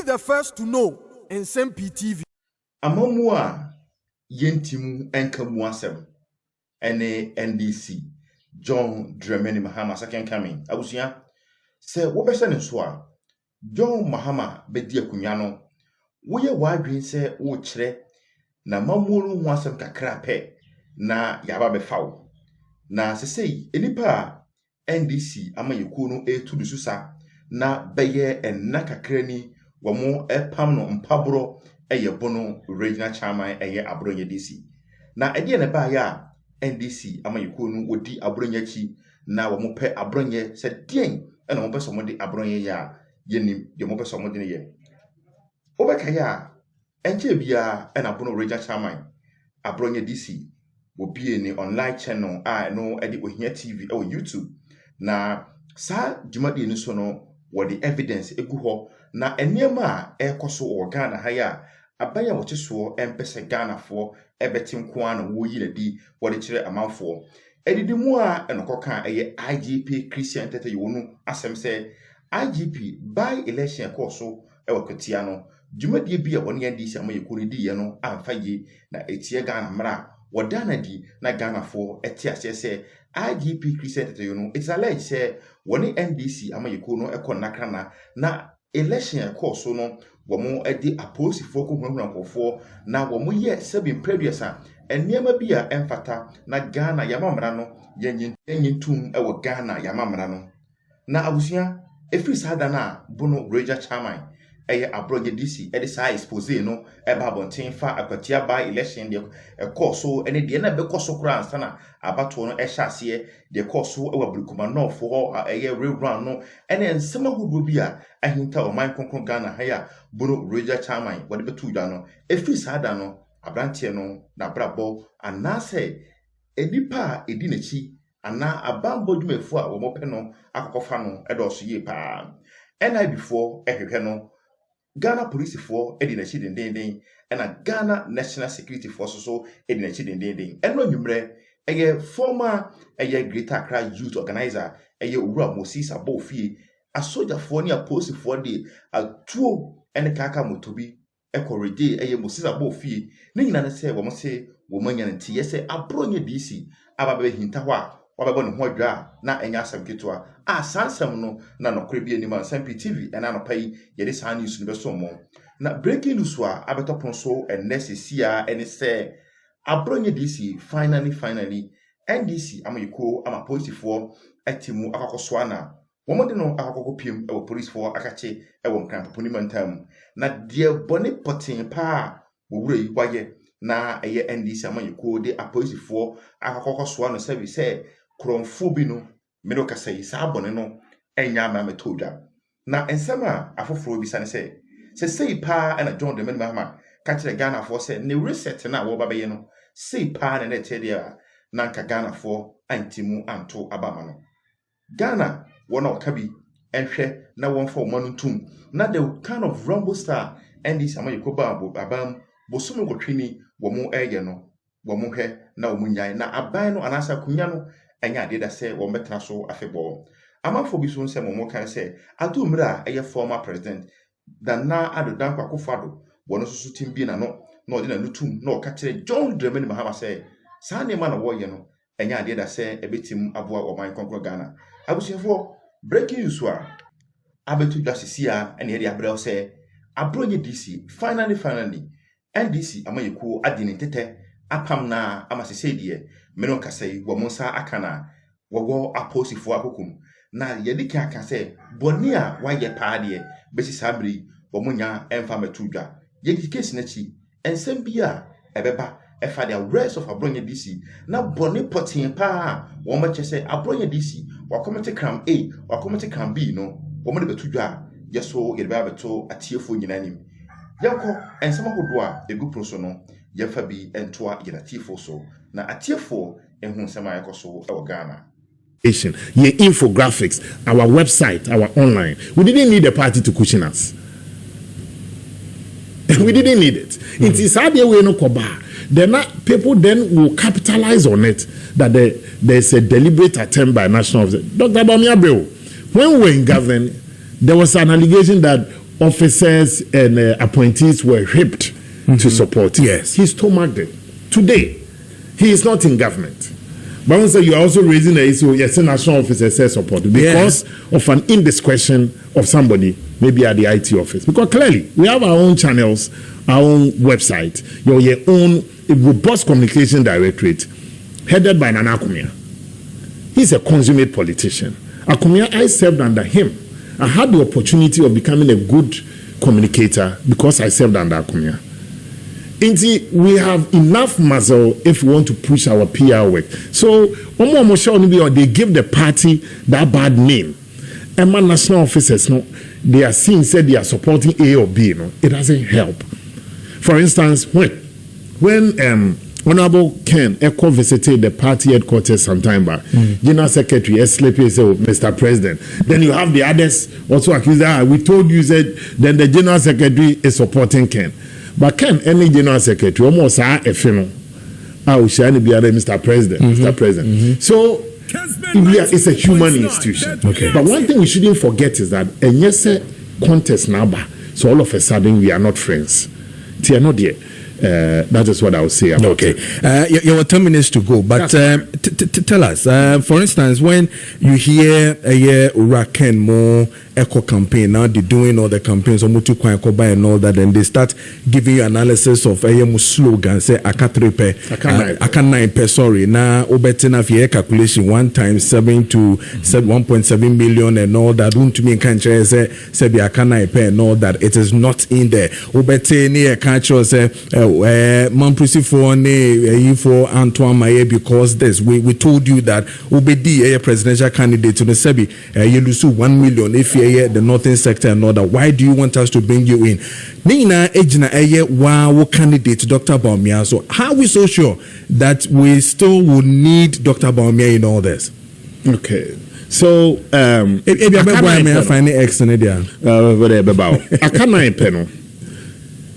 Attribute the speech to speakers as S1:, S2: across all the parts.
S1: the first to know. Nsem-Pii TV.
S2: Amamua yentimu enkamu asem ene NDC John Dramani Mahama second coming. Abusia se wobese ne so a John Mahama bedi akunwa no woye wadwen se wo kire na mamuolu ho asem kakra pe na yaba befawo na sesei enipa NDC amayekuo no etudususa na beye enna kakra ni wamo epam no mpabro eye bono regional chairman eye Abronye Dc na ede ne ba ya NDC amayekuo no wodi Abronye chi na wamo pe Abronye se dien ena mo peso mo de Abronye ya yenim de mo peso mo de ne ye obeka ya enche bia ena bono regional chairman Abronye Dc obi ni online channel no ede ohia TV or YouTube na sa jumadi ni so no wodi evidence egu ho na eniema ekoso o Ghana ha ya abaya wocheso empese Ghana fo ebetim ko an wo yi ladi wodi kire amanfo edidimu a enokoka eye IGP Yohuno asem se IGP by election course ewakotia no jumadi bia woni NDC amayekuri di ye no amfaye na etie Ghana mra wadana di na Ghana fo etiase se IGP Yohuno it's alleged say woni NDC amayekuru no ekonnakana na election course no womo edi aposifo ko hunhunkofo na womo ye sebin previous a eniema bia emfata na Ghana yamamra no yenyintum ewo Ghana yamamra no na abusia efri sada na bono regional chairman eye Abronye Dc edi sa expose no eba bonten fa akwatia by election de course ene de na be course kura ansa na abato no ehye de course ewa brikuma no fo eye rerun no ene nsema hudu bia ahinta o man konkron Ghana ha ya bono regional chairman wode betu dwa no efri sada no abrantie no na brabo anase edipa edi nachi ana abambo dwumefo a wo mope no akokofa no edoso ye pa ena before ehwehwe no Ghana police for edina chi dendenden and Ghana National Security Force so edina chi dendenden eno nwumre eye former eye Greater Accra Youth Organizer eye Owura Moses Abofie a soldier for ni a post for the atuo ene kaka motobi ekorede eye Moses Abofie ne nyina ne se wo mo se wo manya nti yese Abronye Dc ababe hinta ho a wababo ne ho adwa na enya asem ketwa a sansam no na nokore bi anim Nsem-Pii TV ena no pai yede saa news no beso mo na breaking news a abetopon so enesesia ene se Abronye Dc finally NDC amayiko ama policefoɔ atimu akakoso ana wɔmode no akakokopiem ewo policefoɔ akache ewo nkranpoponi mantam na de bone potin pa wowure yi waye na eye NDC amayiko de apolicefoɔ akakokoso ano se kromfo bi no medo kasai saa bone no enya ma metodwa na ensema afoforo bi sane se sei pa na John Dramani Mahama ka kire Ghana fo se ne reset na wo babaye no sei pa na tede na nka Ghana fo antimu anto abama no Ghana wona okabi enhwe na wonfa omanuntum na the kind of Rambo star NDC amayiko abam bosomo gotwini wo mu eye no wo mu hwe na wo mu nyai na aban no anasa kunya no enya ade da se wo metena so afebo amafo bi so nsem mo kan se adumra eye former president dana adodan kwakofado wono susu timbi na no na ode na nutum na o ka kire John Dramani Mahama se saa ne ma na wo ye no enya ade da se ebetim aboa o man konkro Ghana abusiefo breaking news a abetu dasisia ene ye abrel se Abronye Dc finally NDC amayeko adini tete apam na amasese die meno kasai wo monsa akana wo aposifo akokum na yedika aka se boni a waye paade besi sabri wo munya emfa metudwa yedi case na chi Nsem-Pii a ebeba efa the rest of Abronye Dc na boni potin pa wo ma chese Abronye Dc wa committee cram A wa committee cram B no wo mo de betudwa yeso yedeba beto atiefo nyinanim yanko ensema hodo a egu proso no yefa bi entoa yenatifo so na atiefo ehun sema yakoso e Ghana
S3: your infographics, our website, our online. We didn't need a party to cushion us. We didn't need it. It is how they will no koba. Then people then will capitalize on it that there's a deliberate attempt by national officers. Dr. Bamiabreu, when we were in government, there was an allegation that officers and appointees were whipped to support.
S4: Yes.
S3: He stomached it. Today, he is not in government. But once you are also raising the issue, yes, national officer says support because of an indiscretion of somebody, maybe at the IT office. Because clearly, we have our own channels, our own website, your own robust communication directorate, headed by Nana Akumia. He's a consummate politician. Akumia, I served under him. I had the opportunity of becoming a good communicator because I served under Akumia. Indeed, we have enough muscle if we want to push our PR work. So, they give the party that bad name. And my national officers, no, they are seen said they are supporting A or B. No, it doesn't help. For instance, when Honorable Ken Echo visited the party headquarters some time back, General Secretary Sleepy said, Mr. President. Then you have the others also accused that we told you that then the General Secretary is supporting Ken. But Ken, any General Secretary, almost Mr. President, Mr. President. So it's a human institution.
S4: Okay.
S3: But one thing we shouldn't forget is that contest number. So all of a sudden we are not friends. They are not there. That is what I would say about it.
S4: You have 10 minutes to go, but tell us, for instance, when you hear Uraken more echo campaign, now they're doing all the campaigns and all that, and they start giving you analysis of slogans, say Akanaipe, sorry, now Obetina for calculation 1 times 7 to 1.7 million and all that. Won't me country say Akanaipe and all that. It is not in there. Obetini country say Mamprisi for Antoine Maye because this we told you that Obedi a presidential candidate to the Sebi you lose 1 million if you the northern sector and all that. Why do you want us to bring you in? Nina ejina wow candidate Dr. Baumia. So how are we so sure that we still will need Dr. Baumia in all this?
S3: Okay. So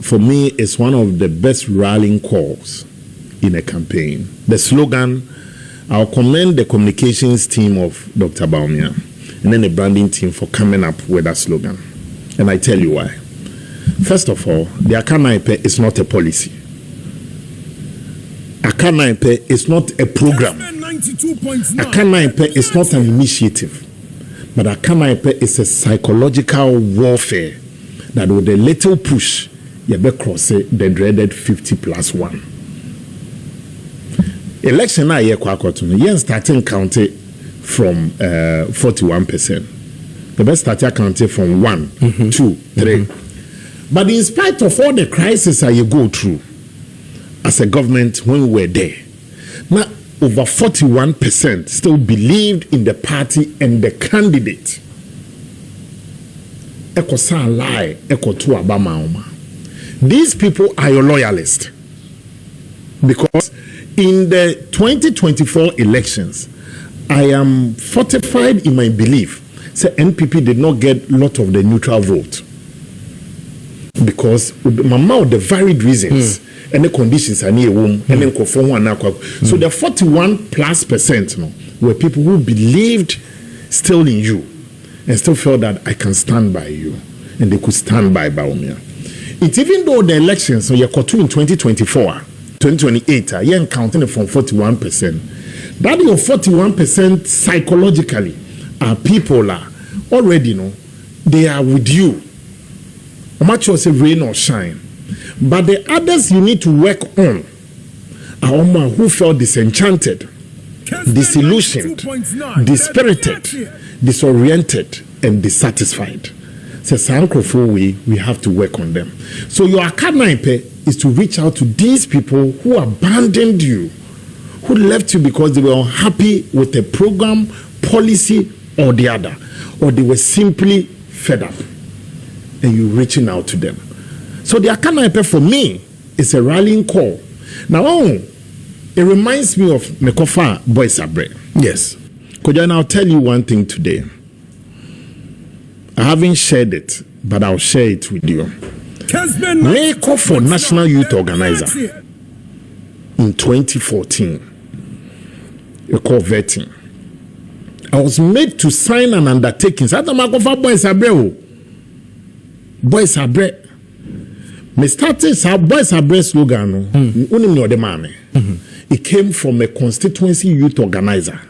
S3: for me, it's one of the best rallying calls in a campaign. The slogan, I'll commend the communications team of Dr. Baumia and then the branding team for coming up with that slogan. And I tell you why. First of all, the Akanaipe is not a policy. Akanaipe is not a program. Akanaipe is not an initiative. But Akanaipe is a psychological warfare that with a little push, you be cross the dreaded 50+1. Election na ye kwakoto yen starting counted from 41%. The best started counted from 1, 2, 3. But in spite of all the crises that you go through as a government when we were there, now over 41% still believed in the party and the candidate. Eko sa lie, eko tu abama oma. These people are your loyalists. Because in the 2024 elections, I am fortified in my belief that NPP did not get a lot of the neutral vote. Because mama the varied reasons and the conditions are near womb and then so the 41+% were people who believed still in you and still felt that I can stand by you, and they could stand by Baumia. It's even though the elections so you're in 2024, 2028, you're counting it from 41%. That your 41% psychologically are people are already they are with you. I'm not sure say rain or shine. But the others you need to work on are Oma who felt disenchanted, disillusioned, dispirited, disoriented, and dissatisfied. So we have to work on them. So your Akanaipe is to reach out to these people who abandoned you, who left you because they were unhappy with a program, policy, or the other, or they were simply fed up, and you reaching out to them. So the Akanaipe for me is a rallying call. Now, it reminds me of Mekofa Boys Abre.
S4: Yes.
S3: Kojan, I'll tell you one thing today. I haven't shared it, but I'll share it with you. Meko for National Youth Organizer in 2014, you call vetting. I was made to sign an undertaking. boys are bread. Me started boys are bread slogan. Only me or the man. It came from a constituency youth organizer.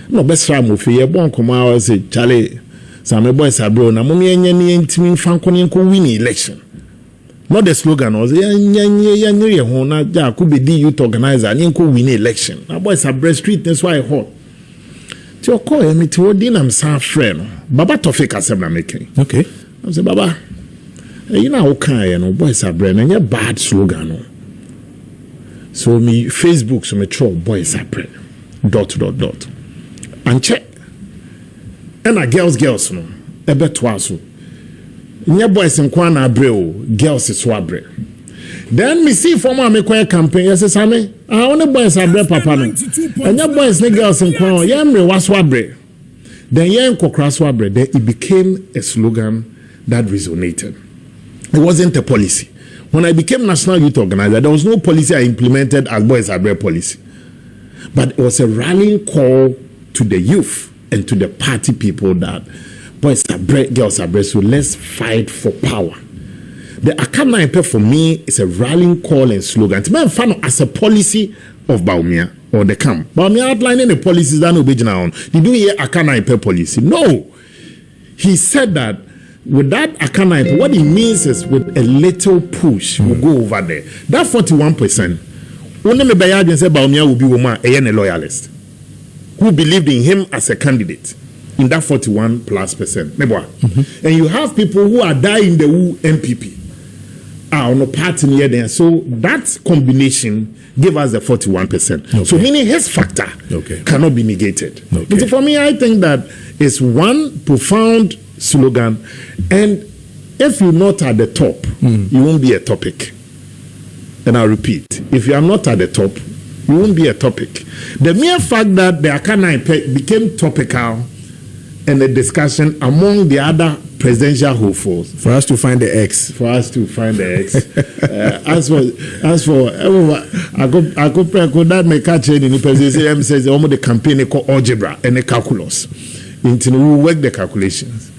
S3: No best Rambo for your bon come out say Charlie. Some boys are bro. Na mummy any intimi fankoni ko win election. Not the slogan was yeah hona ja could be the youth organizer and ko win election. Na boys are bread street that's why I hot. To call me to din am san friend. Baba Tofik asem na making.
S4: Okay.
S3: I say Baba. You know okay no boys are bread and your bad slogan no. So me Facebook so me throw boys are bread. ... And check. And a girls no. Ebe twaso. Nye boys in kwana abre girls is swabre. Then me see from a me kwaya campaign yes same. Only boys abre papa no. And nye boys ne girls in kwana yemre waswabre. Then yen kokra swabre. Then it became a slogan that resonated. It wasn't a policy. When I became national youth organizer, there was no policy I implemented as boys abre policy. But it was a rallying call to the youth and to the party people that boys are bread, girls are bread, so let's fight for power. The Akana Ipe for me is a rallying call and slogan. It's not fun as a policy of Baumia or the camp. Baumia outlining the policies that no be on. Did you hear Akana Ipe policy? No. He said that with that Akana Ipe, what it means is with a little push, we'll go over there. That 41%, only me bayad and say Baumia will be woman a loyalist who believed in him as a candidate. In that 41+%. And you have people who are dying the MPP on a party near there. So that combination gave us the 41%. Okay. So meaning his factor cannot be negated. Okay. So for me, I think that it's one profound slogan. And if you're not at the top, you won't be a topic. And I'll repeat, if you are not at the top, you won't be a topic. The mere fact that the Akana became topical and a discussion among the other presidential hopefuls.
S4: For us to find the X.
S3: As for I could that may catch in the president says almost the campaign called algebra and the calculus. Until we work the calculations.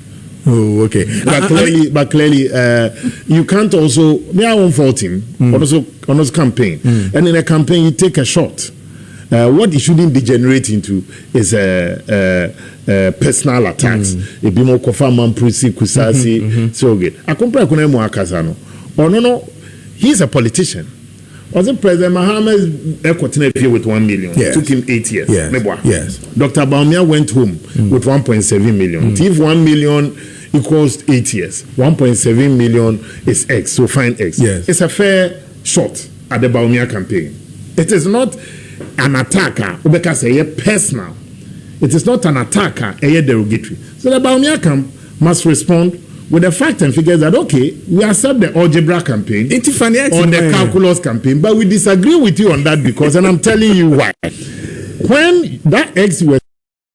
S4: Oh, okay.
S3: But clearly, you can't also. Me, I won't fault him. On his campaign, and in a campaign, you take a shot. What it shouldn't degenerate into is personal attacks. A bit more confirm kusasi. So good. I compare kunemu akazano. Oh no, he's a politician. Was it President Mohammed continued with 1 million? Yes. It took him 8 years.
S4: Yes.
S3: Dr. Baumia went home with 1.7 million. If 1 million equals 8 years, 1.7 million is X. So find X.
S4: Yes.
S3: It's a fair shot at the Baumia campaign. It is not an attacker, because a personal. It is not an attacker, a derogatory. So the Baumia camp must respond with the fact and figures that okay, we accept the algebra campaign or the calculus campaign, but we disagree with you on that because, and I'm telling you why. When that X was